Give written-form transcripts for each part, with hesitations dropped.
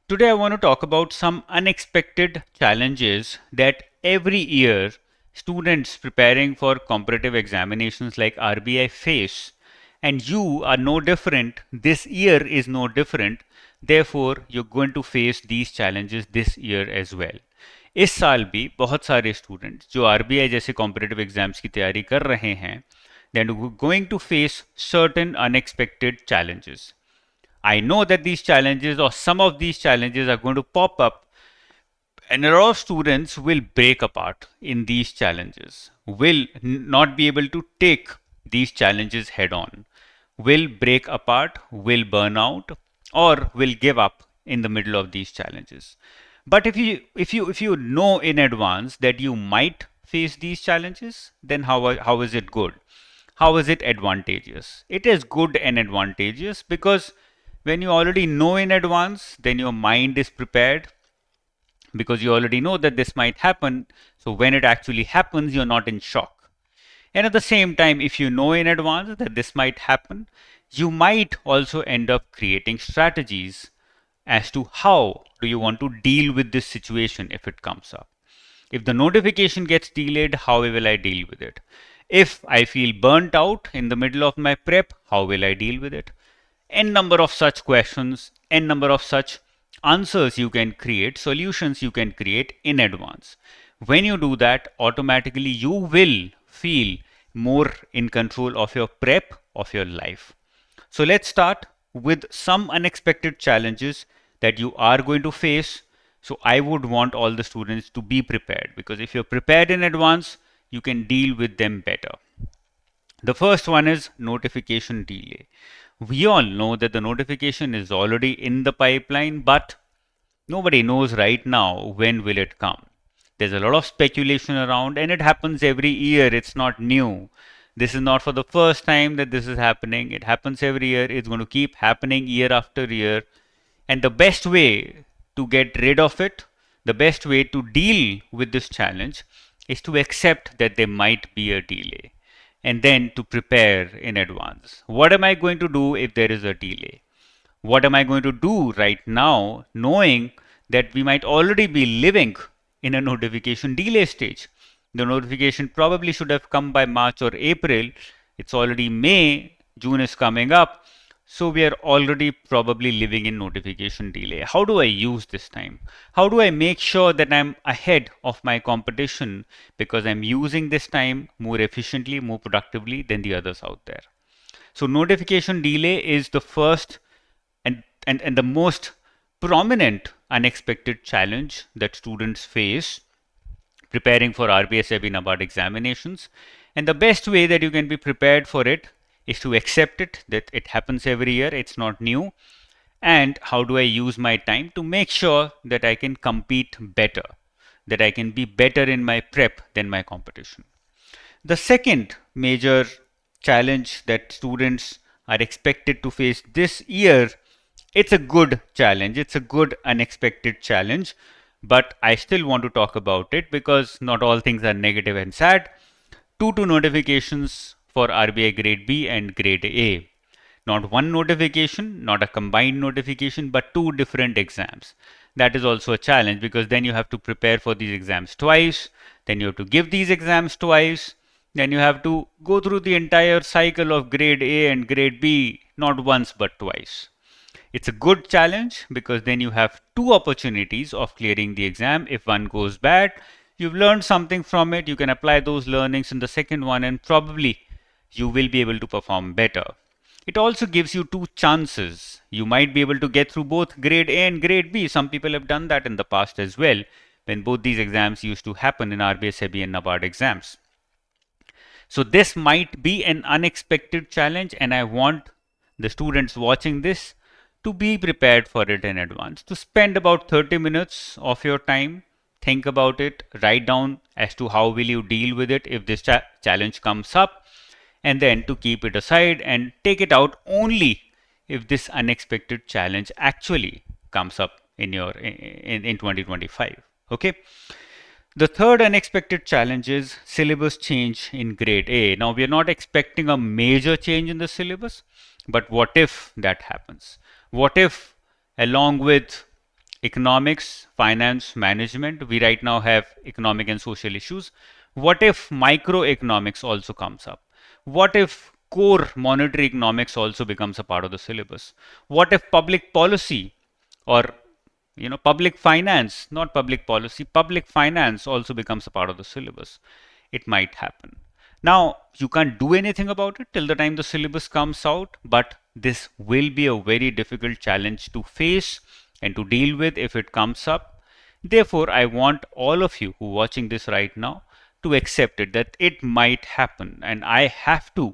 Today I want to talk about some unexpected challenges that every year students preparing for competitive examinations like RBI face, and you are no different. This year is no different. Therefore, you're going to face these challenges this year as well. इस साल भी बहुत सारे students जो RBI जैसे competitive exams की तैयारी कर रहे हैं, they are going to face certain unexpected challenges. I know that these challenges or some of these challenges are going to pop up, and a lot of students will break apart in these challenges, will not be able to take these challenges head on, will break apart, will burn out, or will give up in the middle of these challenges. But if you know in advance that you might face these challenges, then how is it good? How is it advantageous? It is good and advantageous because when you already know in advance, then your mind is prepared because you already know that this might happen. So when it actually happens, you're not in shock. And at the same time, if you know in advance that this might happen, you might also end up creating strategies as to how do you want to deal with this situation if it comes up. If the notification gets delayed, how will I deal with it? If I feel burnt out in the middle of my prep, how will I deal with it? N number of such questions, N number of such answers you can create, solutions you can create in advance. When you do that, automatically you will feel more in control of your prep, of your life. So let's start with some unexpected challenges that you are going to face. So I would want all the students to be prepared, because if you're prepared in advance, you can deal with them better. The first one is notification delay. We all know that the notification is already in the pipeline, but nobody knows right now when will it come. There's a lot of speculation around, and it happens every year. It's not new. This is not for the first time that this is happening. It happens every year. It's going to keep happening year after year. And the best way to get rid of it, the best way to deal with this challenge is to accept that there might be a delay and then to prepare in advance. What am I going to do if there is a delay? What am I going to do right now, knowing that we might already be living in a notification delay stage? The notification probably should have come by March or April. It's already May, June is coming up. So we are already probably living in notification delay. How do I use this time? How do I make sure that I'm ahead of my competition because I'm using this time more efficiently, more productively than the others out there? So notification delay is the first and the most prominent unexpected challenge that students face preparing for RBI SEBI NABARD examinations. And the best way that you can be prepared for it is to accept it, that it happens every year, it's not new. And how do I use my time to make sure that I can compete better, that I can be better in my prep than my competition. The second major challenge that students are expected to face this year, it's a good challenge, it's a good unexpected challenge, but I still want to talk about it because not all things are negative and sad. 2 notifications for RBI Grade B and Grade A. Not one notification, not a combined notification, but 2 different exams. That is also a challenge because then you have to prepare for these exams twice, then you have to give these exams twice, then you have to go through the entire cycle of Grade A and Grade B, not once but twice. It's a good challenge because then you have 2 opportunities of clearing the exam. If one goes bad, you've learned something from it. You can apply those learnings in the second one and probably you will be able to perform better. It also gives you 2 chances. You might be able to get through both Grade A and Grade B. Some people have done that in the past as well, when both these exams used to happen in RBI, SEBI and NABARD exams. So this might be an unexpected challenge, and I want the students watching this to be prepared for it in advance, to spend about 30 minutes of your time, think about it, write down as to how will you deal with it if this challenge comes up, and then to keep it aside and take it out only if this unexpected challenge actually comes up in 2025. Okay. The third unexpected challenge is syllabus change in Grade A. Now we are not expecting a major change in the syllabus, but what if that happens? What if along with economics, finance, management. We right now have economic and social issues. What if microeconomics also comes up? What if core monetary economics also becomes a part of the syllabus? What if public policy or public finance, not public policy, public finance also becomes a part of the syllabus? It might happen. Now, you can't do anything about it till the time the syllabus comes out, but this will be a very difficult challenge to face and to deal with if it comes up. Therefore, I want all of you who are watching this right now to accept it, that it might happen, and I have to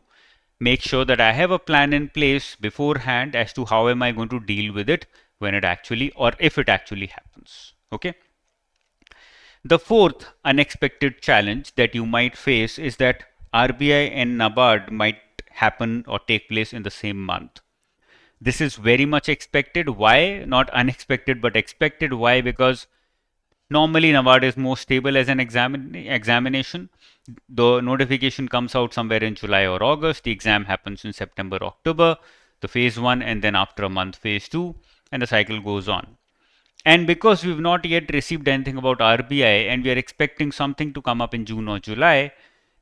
make sure that I have a plan in place beforehand as to how am I going to deal with it when it actually, or if it actually happens. Okay. The fourth unexpected challenge that you might face is that RBI and NABARD might happen or take place in the same month. This is very much expected. Why? Not unexpected, but expected. Why? Because normally NABARD is more stable as an examination. The notification comes out somewhere in July or August. The exam happens in September, October, the phase 1, and then after a month, phase 2, and the cycle goes on. And because we've not yet received anything about RBI and we are expecting something to come up in June or July,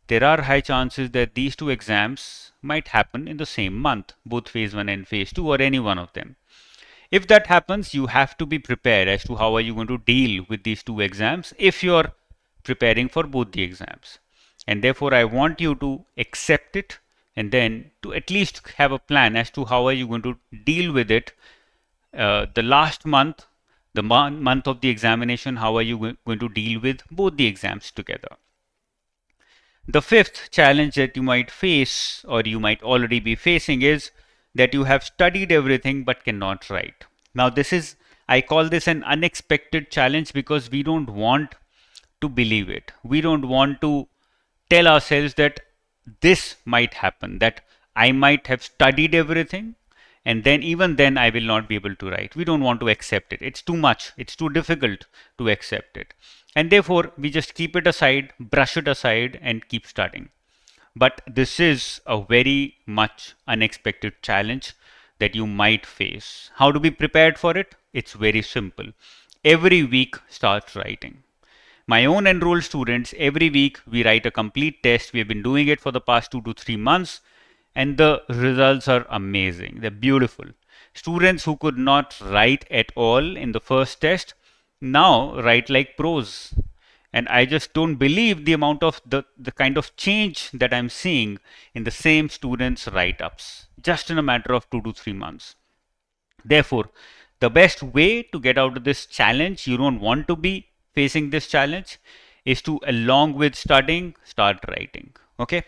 there are high chances that these two exams might happen in the same month, both phase 1 and phase 2, or any one of them. If that happens, you have to be prepared as to how are you going to deal with these two exams if you're preparing for both the exams. And therefore, I want you to accept it and then to at least have a plan as to how are you going to deal with it the last month, the month of the examination, how are you going to deal with both the exams together. The fifth challenge that you might face or you might already be facing is that you have studied everything but cannot write. Now this is, I call this an unexpected challenge because we don't want to believe it. We don't want to tell ourselves that this might happen, that I might have studied everything and then even then I will not be able to write. We don't want to accept it. It's too much. It's too difficult to accept it. And therefore, we just keep it aside, brush it aside, and keep studying. But this is a very much unexpected challenge that you might face. How to be prepared for it? It's very simple. Every week, start writing. My own enrolled students, every week we write a complete test. We have been doing it for the past 2 to 3 months, and the results are amazing. They're beautiful. Students who could not write at all in the first test now write like pros. And I just don't believe the amount of the kind of change that I'm seeing in the same students' write-ups just in a matter of 2 to 3 months. Therefore, the best way to get out of this challenge, you don't want to be facing this challenge, is to, along with studying, start writing. Okay.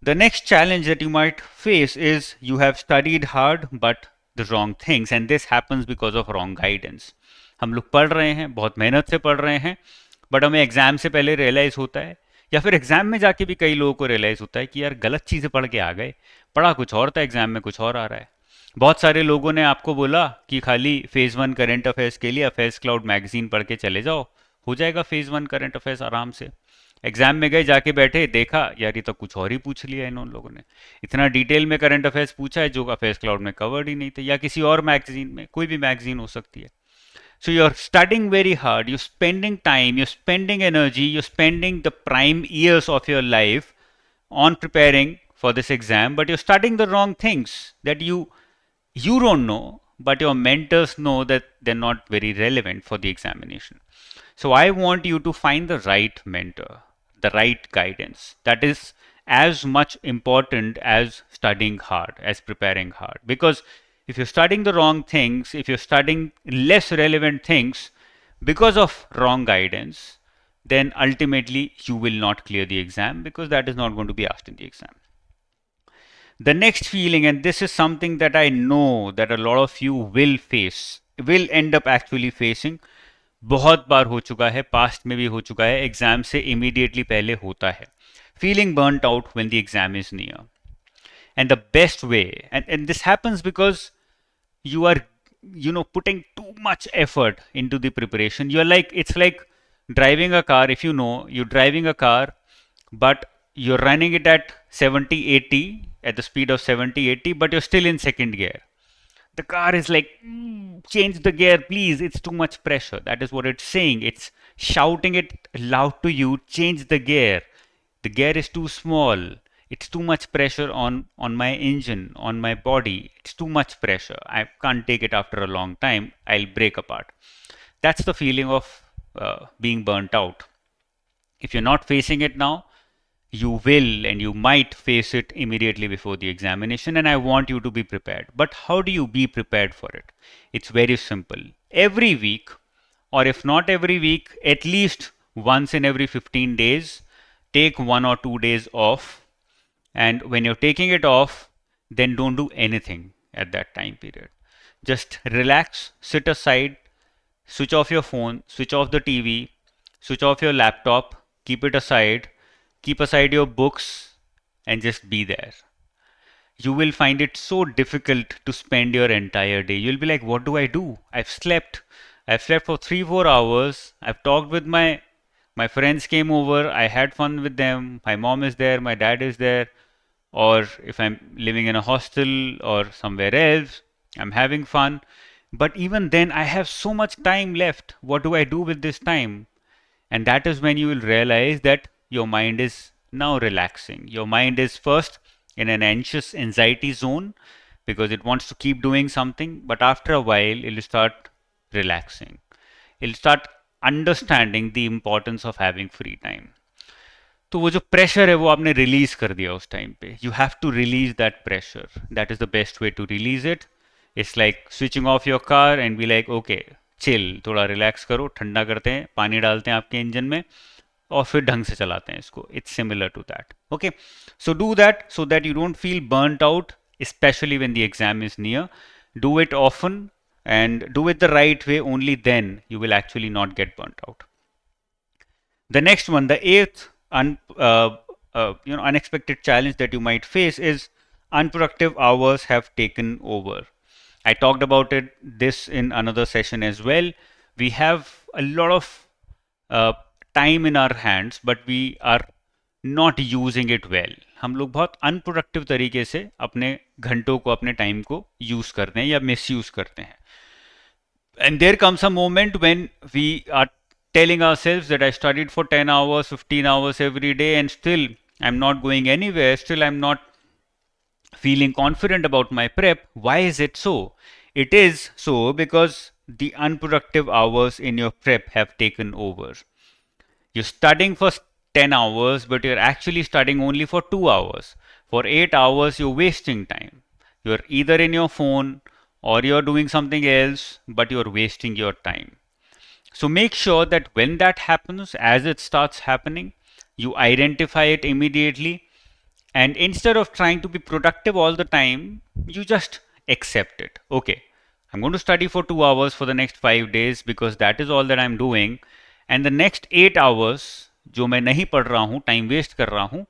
The next challenge that you might face is you have studied hard but the wrong things, and this happens because of wrong guidance. हम लोग पढ़ रहे हैं, बहुत मेहनत से पढ़ रहे हैं, बट हमें एग्जाम से पहले रियलाइज होता है या फिर एग्जाम में जाके भी कई लोगों को रियलाइज होता है कि यार गलत चीज़ें पढ़ के आ गए, पढ़ा कुछ और था, एग्जाम में कुछ और आ रहा है. बहुत सारे लोगों ने आपको बोला कि खाली फेज़ 1 करंट अफेयर्स के लिए अफेयर्स क्लाउड मैगजीन पढ़ के चले जाओ, हो जाएगा फेज़ 1 करंट अफेयर्स आराम से. एग्जाम में गए, जाके बैठे, देखा यार ये तो कुछ और ही पूछ लिया इन लोगों ने, इतना डिटेल में करंट अफेयर्स पूछा है जो अफेयर्स क्लाउड में कवर्ड ही नहीं थे, या किसी और मैगजीन में, कोई भी मैगजीन हो सकती है. So you're studying very hard, you're spending time, you're spending energy, you're spending the prime years of your life on preparing for this exam, but you're studying the wrong things that you don't know, but your mentors know that they're not very relevant for the examination. So I want you to find the right mentor, the right guidance. That is as much important as studying hard, as preparing hard. Because if you're studying the wrong things, if you're studying less relevant things because of wrong guidance, then ultimately you will not clear the exam because that is not going to be asked in the exam. The next feeling, and this is something that I know that a lot of you will face, will end up actually facing, बहुत बार हो चुका है, past में भी हो चुका है, exam से इमीडिएटली पहले होता है. Feeling burnt out when the exam is near. And the best way, and this happens because you are putting too much effort into the preparation. You're like, it's like driving a car. If you know, you're driving a car but you're running it at 70-80, at the speed of 70-80, but you're still in second gear. The car is like change the gear, please. It's too much pressure. That is what it's saying. It's shouting it loud to you, change the gear. The gear is too small. It's too much pressure on my engine, on my body. It's too much pressure. I can't take it after a long time. I'll break apart. That's the feeling of being burnt out. If you're not facing it now, you will and you might face it immediately before the examination, and I want you to be prepared. But how do you be prepared for it? It's very simple. Every week, or if not every week, at least once in every 15 days, take 1 or 2 days off. And when you're taking it off, then don't do anything at that time period. Just relax, sit aside, switch off your phone, switch off the TV, switch off your laptop, keep it aside, keep aside your books, and just be there. You will find it so difficult to spend your entire day. You'll be like, what do I do? I've slept. I've slept for 3-4 hours. I've talked with my friends came over. I had fun with them. My mom is there. My dad is there. Or if I'm living in a hostel or somewhere else, I'm having fun. But even then, I have so much time left. What do I do with this time? And that is when you will realize that your mind is now relaxing. Your mind is first in an anxious anxiety zone because it wants to keep doing something, but after a while, it'll start relaxing. It'll start understanding the importance of having free time. तो वो जो pressure है वो आपने release कर दिया उस time पे. You have to release that pressure. That is the best way to release it. It's like switching off your car and be like okay chill, थोड़ा रिलैक्स करो, ठंडा करते हैं, पानी डालते हैं आपके इंजन में और फिर ढंग से चलाते हैं इसको. It's similar to that. Okay, so do that so that you don't feel burned out, especially when the exam is near. Do it often and do it the right way. Only then you will actually not get burnt out. The next one, the eighth unexpected challenge that you might face is unproductive hours have taken over. I talked about this in another session as well. We have a lot of time in our hands, but we are not using it well. हम लोग बहुत unproductive तरीके से अपने घंटों को, अपने time को यूज करते हैं या मिसयूज करते हैं. And there comes a moment when we are telling ourselves that I studied for 10 hours, 15 hours every day, and still I'm not going anywhere, still I'm not feeling confident about my prep. Why is it so? It is so because the unproductive hours in your prep have taken over. You're studying for 10 hours, but you're actually studying only for 2 hours. For 8 hours, you're wasting time. You're either in your phone or you're doing something else, but you're wasting your time. So make sure that when that happens, as it starts happening, you identify it immediately. And instead of trying to be productive all the time, you just accept it. Okay, I'm going to study for 2 hours for the next 5 days because that is all that I'm doing. And the next 8 hours, जो मैं नहीं पढ़ रहा हूँ, time waste कर रहा हूँ,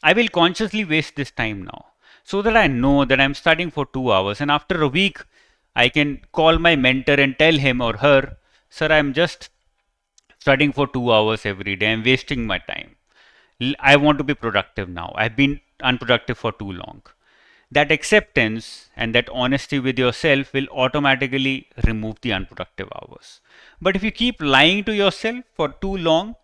I will consciously waste this time now. So that I know that I'm studying for 2 hours. And after a week, I can call my mentor and tell him or her, sir, I'm just studying for 2 hours every day. I'm wasting my time. I want to be productive now. I've been unproductive for too long. That acceptance and that honesty with yourself will automatically remove the unproductive hours. But if you keep lying to yourself for too long,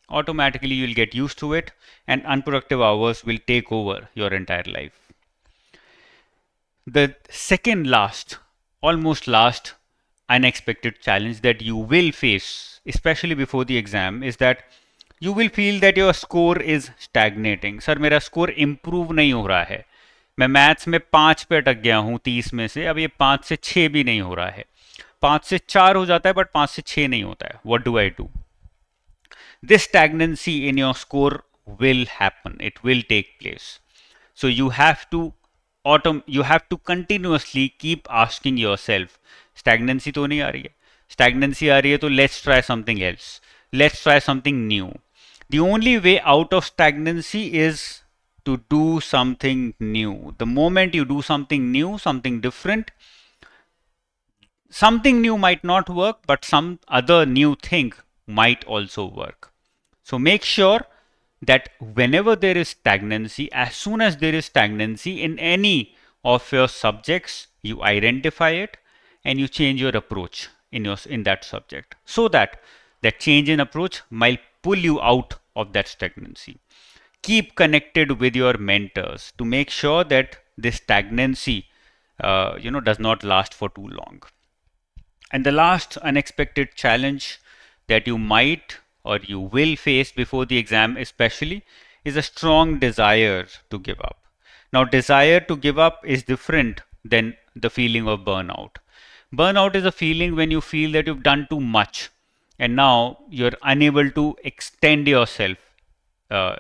automatically you'll get used to it and unproductive hours will take over your entire life. The second last, almost last unexpected challenge that you will face, especially before the exam, is that you will feel that your score is stagnating. Sir मेरा score improve नहीं हो रहा है. मैं maths में 5 पे अटक गया हूँ 30 में से. अब ये 5 से 6 भी नहीं हो रहा है. 5 से 4 हो जाता है बट 5 से 6 नहीं होता है. What do I do? This stagnancy in your score will happen. It will take place. So you have to continuously keep asking yourself, stagnancy तो नहीं आ रही है. Stagnancy आ रही है तो let's try something else. Let's try something new. The only way out of stagnancy is to do something new. The moment you do something new, something different, something new might not work, but some other new thing might also work. So make sure that whenever there is stagnancy, as soon as there is stagnancy in any of your subjects, you identify it, and you change your approach in that subject, so that that change in approach might pull you out of that stagnancy. Keep connected with your mentors to make sure that this stagnancy does not last for too long. And the last unexpected challenge that you might or you will face before the exam, especially, is a strong desire to give up. Now, desire to give up is different than the feeling of burnout. Burnout is a feeling when you feel that you've done too much and now you're unable to extend yourself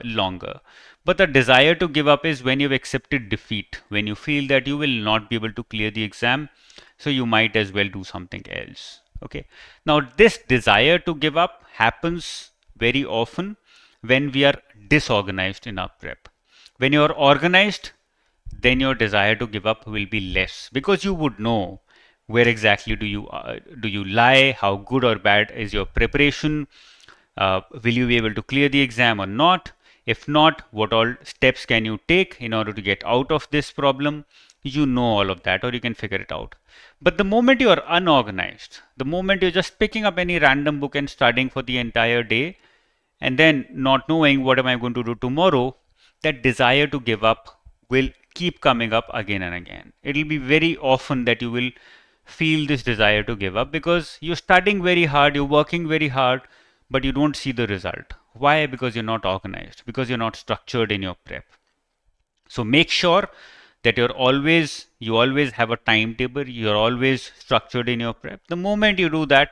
longer. But the desire to give up is when you've accepted defeat, when you feel that you will not be able to clear the exam, so you might as well do something else. Okay. Now, this desire to give up happens very often when we are disorganized in our prep. When you are organized, then your desire to give up will be less, because you would know where exactly do you lie, how good or bad is your preparation, will you be able to clear the exam or not? If not, what all steps can you take in order to get out of this problem? You know all of that, or you can figure it out. But the moment you are unorganized, the moment you're just picking up any random book and studying for the entire day, and then not knowing what am I going to do tomorrow, that desire to give up will keep coming up again and again. It will be very often that you will feel this desire to give up because you're studying very hard, you're working very hard, but you don't see the result. Why? Because you're not organized, because you're not structured in your prep. So make sure that you always have a timetable, you're always structured in your prep. The moment you do that,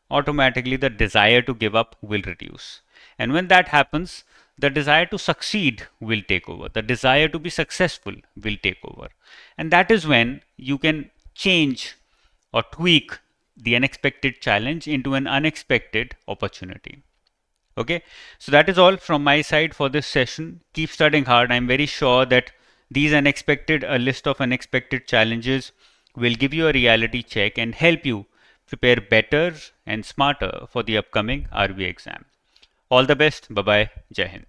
automatically the desire to give up will reduce. And when that happens, the desire to succeed will take over. The desire to be successful will take over. And that is when you can change or tweak the unexpected challenge into an unexpected opportunity. Okay, so that is all from my side for this session. Keep studying hard. I'm very sure that a list of unexpected challenges will give you a reality check and help you prepare better and smarter for the upcoming RBI exam. All the best. Bye bye. Jai Hind.